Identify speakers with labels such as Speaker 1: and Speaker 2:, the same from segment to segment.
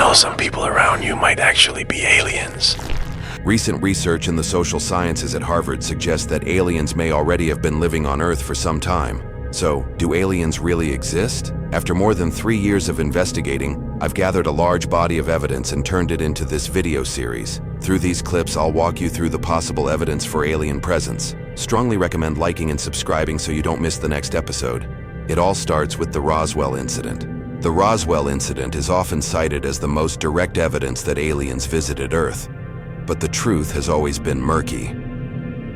Speaker 1: hell, some people around you might actually be aliens.
Speaker 2: Recent research in the social sciences at Harvard suggests that aliens may already have been living on Earth for some time. So, do aliens really exist? After more than 3 years of investigating, I've gathered a large body of evidence and turned it into this video series. Through these clips, I'll walk you through the possible evidence for alien presence. Strongly recommend liking and subscribing so you don't miss the next episode. It all starts with the Roswell incident. The Roswell incident is often cited as the most direct evidence that aliens visited Earth. But the truth has always been murky.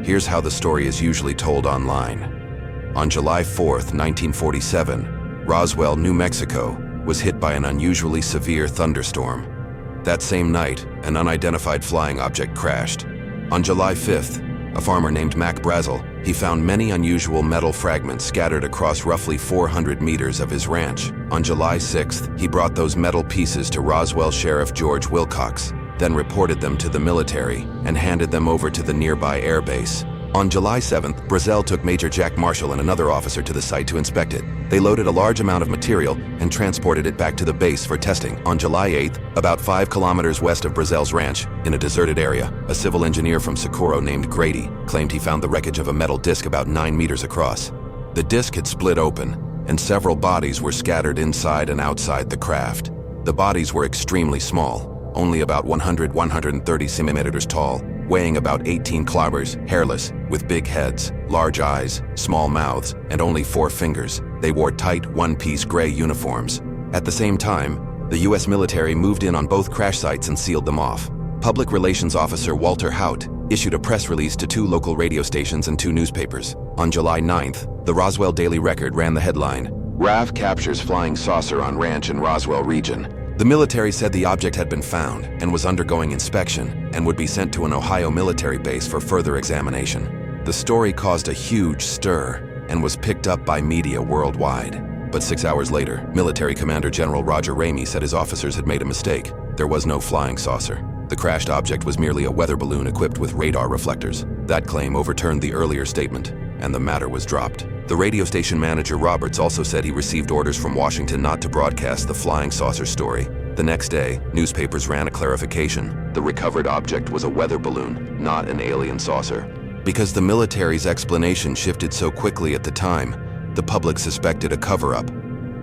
Speaker 2: Here's how the story is usually told online. On July 4th, 1947, Roswell, New Mexico, was hit by an unusually severe thunderstorm. That same night, an unidentified flying object crashed. On July 5th, a farmer named Mac Brazel, he found many unusual metal fragments scattered across roughly 400 meters of his ranch. On July 6th, he brought those metal pieces to Roswell Sheriff George Wilcox, then reported them to the military and handed them over to the nearby air base. On July 7th, Brazel took Major Jack Marshall and another officer to the site to inspect it. They loaded a large amount of material and transported it back to the base for testing. On July 8th, about 5 kilometers west of Brazel's ranch, in a deserted area, a civil engineer from Socorro named Grady claimed he found the wreckage of a metal disc about 9 meters across. The disc had split open, and several bodies were scattered inside and outside the craft. The bodies were extremely small, only about 130 centimeters tall, weighing about 18 kilograms, hairless, with big heads, large eyes, small mouths, and only 4 fingers. They wore tight, one-piece gray uniforms. At the same time, the U.S. military moved in on both crash sites and sealed them off. Public Relations Officer Walter Haut issued a press release to 2 local radio stations and 2 newspapers. On July 9th, the Roswell Daily Record ran the headline, "RAV captures flying saucer on ranch in Roswell region." The military said the object had been found and was undergoing inspection and would be sent to an Ohio military base for further examination. The story caused a huge stir and was picked up by media worldwide. But 6 hours later, Military Commander General Roger Ramey said his officers had made a mistake. There was no flying saucer. The crashed object was merely a weather balloon equipped with radar reflectors. That claim overturned the earlier statement, and the matter was dropped. The radio station manager Roberts also said he received orders from Washington not to broadcast the flying saucer story. The next day, newspapers ran a clarification. The recovered object was a weather balloon, not an alien saucer. Because the military's explanation shifted so quickly at the time, the public suspected a cover-up.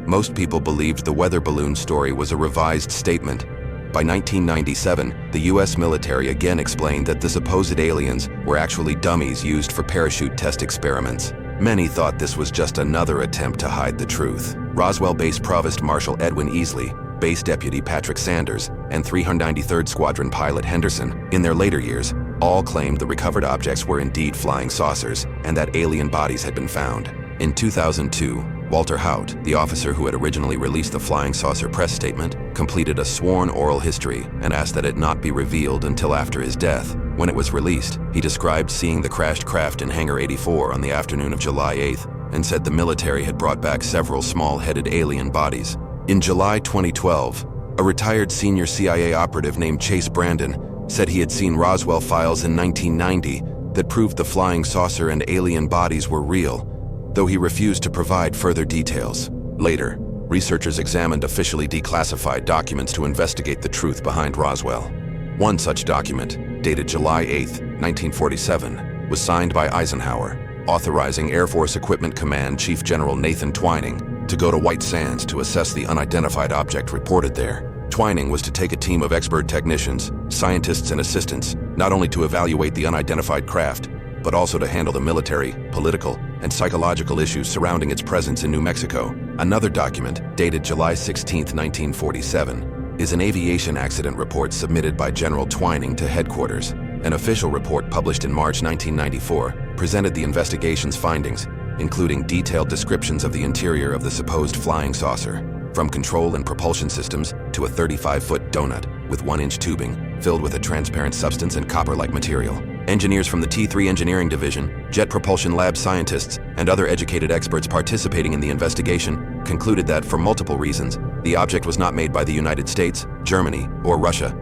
Speaker 2: Most people believed the weather balloon story was a revised statement. By 1997, the U.S. military again explained that the supposed aliens were actually dummies used for parachute test experiments. Many thought this was just another attempt to hide the truth. Roswell Base Provost Marshal Edwin Easley, Base Deputy Patrick Sanders, and 393rd Squadron Pilot Henderson, in their later years, all claimed the recovered objects were indeed flying saucers and that alien bodies had been found. In 2002, Walter Haut, the officer who had originally released the flying saucer press statement, completed a sworn oral history and asked that it not be revealed until after his death. When it was released, he described seeing the crashed craft in Hangar 84 on the afternoon of July 8th and said the military had brought back several small-headed alien bodies. In July 2012, a retired senior CIA operative named Chase Brandon said he had seen Roswell files in 1990 that proved the flying saucer and alien bodies were real, though he refused to provide further details. Later, researchers examined officially declassified documents to investigate the truth behind Roswell. One such document, dated July 8, 1947, was signed by Eisenhower, authorizing Air Force Equipment Command Chief General Nathan Twining to go to White Sands to assess the unidentified object reported there. Twining was to take a team of expert technicians, scientists, and assistants, not only to evaluate the unidentified craft, but also to handle the military, political, and psychological issues surrounding its presence in New Mexico. Another document, dated July 16, 1947, is an aviation accident report submitted by General Twining to headquarters. An official report published in March 1994 presented the investigation's findings, including detailed descriptions of the interior of the supposed flying saucer, from control and propulsion systems to a 35-foot donut with 1-inch tubing filled with a transparent substance and copper-like material. Engineers from the T3 Engineering Division, Jet Propulsion Lab scientists, and other educated experts participating in the investigation concluded that, for multiple reasons, the object was not made by the United States, Germany, or Russia.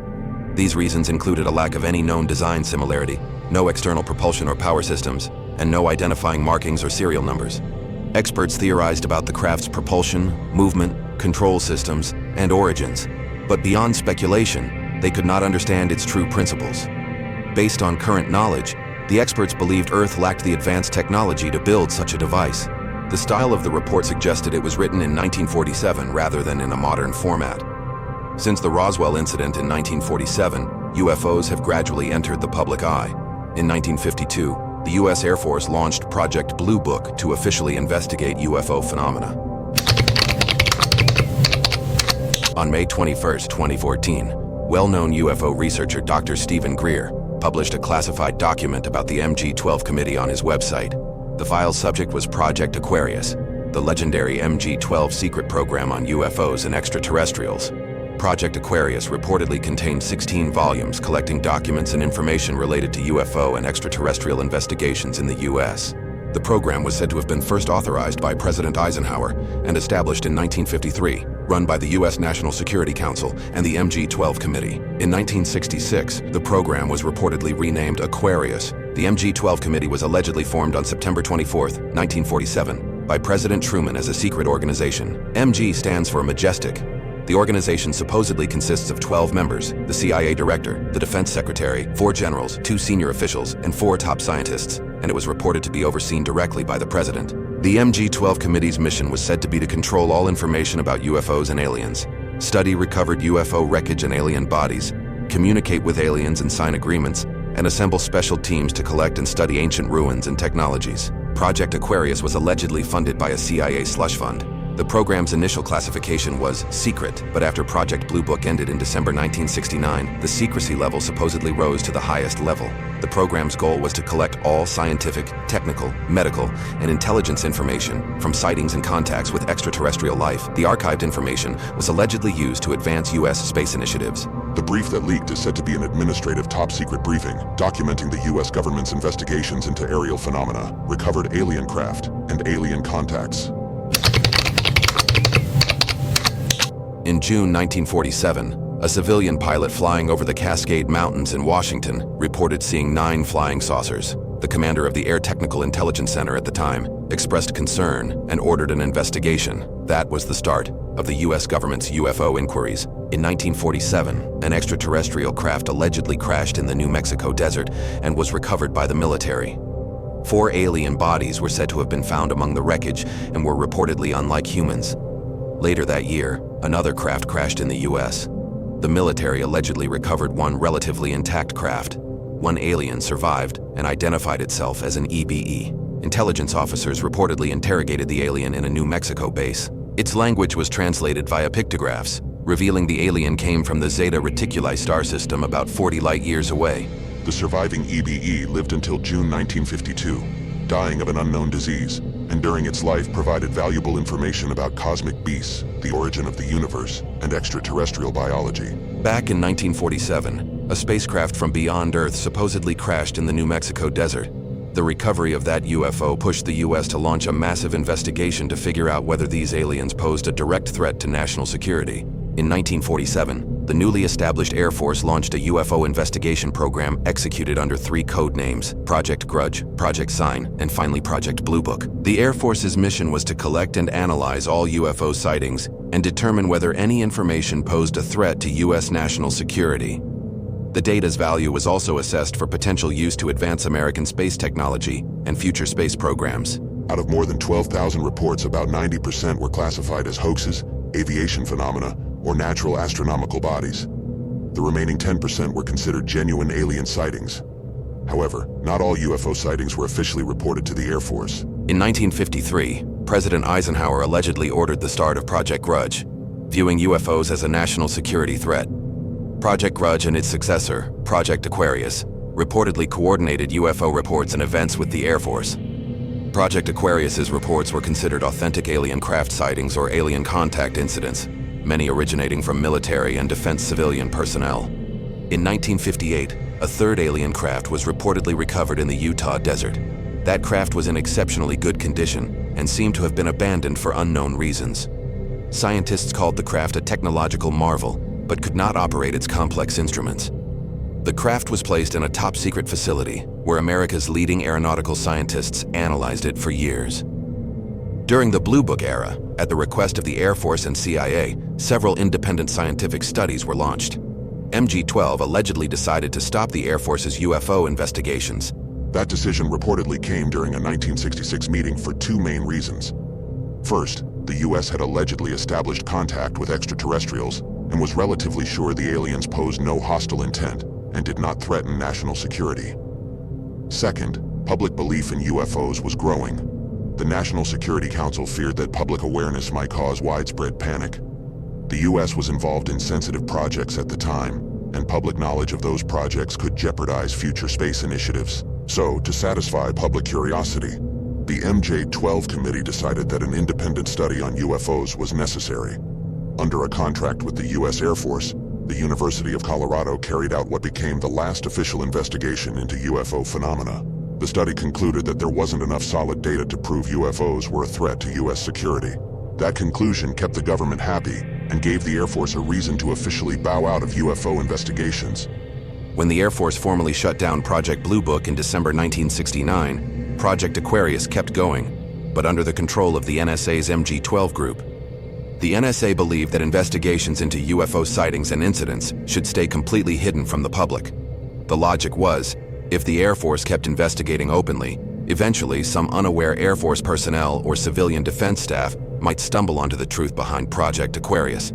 Speaker 2: These reasons included a lack of any known design similarity, no external propulsion or power systems, and no identifying markings or serial numbers. Experts theorized about the craft's propulsion, movement, control systems, and origins. But beyond speculation, they could not understand its true principles. Based on current knowledge, the experts believed Earth lacked the advanced technology to build such a device. The style of the report suggested it was written in 1947 rather than in a modern format. Since the Roswell incident in 1947, UFOs have gradually entered the public eye. In 1952, the U.S. Air Force launched Project Blue Book to officially investigate UFO phenomena. On May 21, 2014, well-known UFO researcher Dr. Stephen Greer published a classified document about the MG-12 committee on his website. The file's subject was Project Aquarius, the legendary MG-12 secret program on UFOs and extraterrestrials. Project Aquarius reportedly contained 16 volumes collecting documents and information related to UFO and extraterrestrial investigations in the U.S. The program was said to have been first authorized by President Eisenhower and established in 1953, run by the U.S. National Security Council and the MG-12 Committee. In 1966, the program was reportedly renamed Aquarius. The MG-12 Committee was allegedly formed on September 24, 1947, by President Truman as a secret organization. MG stands for Majestic. The organization supposedly consists of 12 members, the CIA director, the defense secretary, 4 generals, 2 senior officials, and 4 top scientists, and it was reported to be overseen directly by the president. The MG-12 Committee's mission was said to be to control all information about UFOs and aliens, study recovered UFO wreckage and alien bodies, communicate with aliens and sign agreements, and assemble special teams to collect and study ancient ruins and technologies. Project Aquarius was allegedly funded by a CIA slush fund. The program's initial classification was secret, but after Project Blue Book ended in December 1969, the secrecy level supposedly rose to the highest level. The program's goal was to collect all scientific, technical, medical, and intelligence information from sightings and contacts with extraterrestrial life. The archived information was allegedly used to advance U.S. space initiatives.
Speaker 3: The brief that leaked is said to be an administrative top-secret briefing documenting the U.S. government's investigations into aerial phenomena, recovered alien craft, and alien contacts.
Speaker 2: In June 1947, a civilian pilot flying over the Cascade Mountains in Washington reported seeing 9 flying saucers. The commander of the Air Technical Intelligence Center at the time expressed concern and ordered an investigation. That was the start of the U.S. government's UFO inquiries. In 1947, an extraterrestrial craft allegedly crashed in the New Mexico desert and was recovered by the military. 4 alien bodies were said to have been found among the wreckage and were reportedly unlike humans. Later that year, another craft crashed in the U.S. The military allegedly recovered one relatively intact craft. One alien survived and identified itself as an EBE. Intelligence officers reportedly interrogated the alien in a New Mexico base. Its language was translated via pictographs, revealing the alien came from the Zeta Reticuli star system about 40 light-years away.
Speaker 3: The surviving EBE lived until June 1952, dying of an unknown disease, and during its life provided valuable information about cosmic beasts, the origin of the universe, and extraterrestrial biology.
Speaker 2: Back in 1947, a spacecraft from beyond Earth supposedly crashed in the New Mexico desert. The recovery of that UFO pushed the U.S. to launch a massive investigation to figure out whether these aliens posed a direct threat to national security. In 1947, the newly established Air Force launched a UFO investigation program executed under 3 code names: Project Grudge, Project Sign, and finally Project Blue Book. The Air Force's mission was to collect and analyze all UFO sightings and determine whether any information posed a threat to U.S. national security. The data's value was also assessed for potential use to advance American space technology and future space programs.
Speaker 3: Out of more than 12,000 reports, about 90% were classified as hoaxes, aviation phenomena, or natural astronomical bodies. The remaining 10% were considered genuine alien sightings. However, not all UFO sightings were officially reported to the Air Force.
Speaker 2: In 1953, President Eisenhower allegedly ordered the start of Project Grudge, viewing UFOs as a national security threat. Project Grudge and its successor, Project Aquarius, reportedly coordinated UFO reports and events with the Air Force. Project Aquarius's reports were considered authentic alien craft sightings or alien contact incidents, many originating from military and defense civilian personnel. In 1958, a third alien craft was reportedly recovered in the Utah desert. That craft was in exceptionally good condition and seemed to have been abandoned for unknown reasons. Scientists called the craft a technological marvel, but could not operate its complex instruments. The craft was placed in a top-secret facility where America's leading aeronautical scientists analyzed it for years. During the Blue Book era, at the request of the Air Force and CIA, several independent scientific studies were launched. MG-12 allegedly decided to stop the Air Force's UFO investigations.
Speaker 3: That decision reportedly came during a 1966 meeting for two main reasons. First, the US had allegedly established contact with extraterrestrials and was relatively sure the aliens posed no hostile intent and did not threaten national security. Second, public belief in UFOs was growing. The National Security Council feared that public awareness might cause widespread panic. The US was involved in sensitive projects at the time, and public knowledge of those projects could jeopardize future space initiatives. So, to satisfy public curiosity, the MJ-12 committee decided that an independent study on UFOs was necessary. Under a contract with the US Air Force, the University of Colorado carried out what became the last official investigation into UFO phenomena. The study concluded that there wasn't enough solid data to prove UFOs were a threat to US security. That conclusion kept the government happy and gave the Air Force a reason to officially bow out of UFO investigations.
Speaker 2: When the Air Force formally shut down Project Blue Book in December 1969, Project Aquarius kept going, but under the control of the NSA's MG-12 group. The NSA believed that investigations into UFO sightings and incidents should stay completely hidden from the public. The logic was, if the Air Force kept investigating openly, eventually some unaware Air Force personnel or civilian defense staff might stumble onto the truth behind Project Aquarius.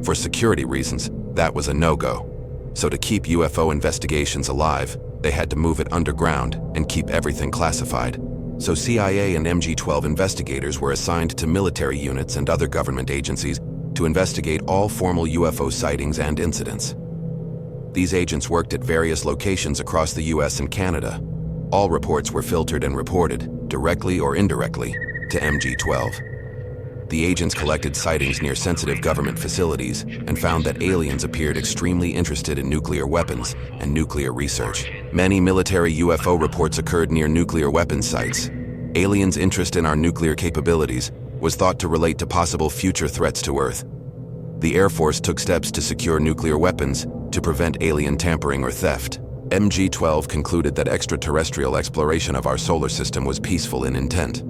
Speaker 2: For security reasons, that was a no-go. So to keep UFO investigations alive, they had to move it underground and keep everything classified. So CIA and MG-12 investigators were assigned to military units and other government agencies to investigate all formal UFO sightings and incidents. These agents worked at various locations across the US and Canada. All reports were filtered and reported, directly or indirectly, to MG-12. The agents collected sightings near sensitive government facilities and found that aliens appeared extremely interested in nuclear weapons and nuclear research. Many military UFO reports occurred near nuclear weapons sites. Aliens' interest in our nuclear capabilities was thought to relate to possible future threats to Earth. The Air Force took steps to secure nuclear weapons to prevent alien tampering or theft. MG-12 concluded that extraterrestrial exploration of our solar system was peaceful in intent.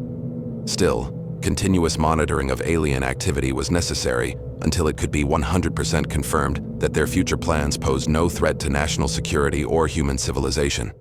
Speaker 2: Still, continuous monitoring of alien activity was necessary until it could be 100% confirmed that their future plans posed no threat to national security or human civilization.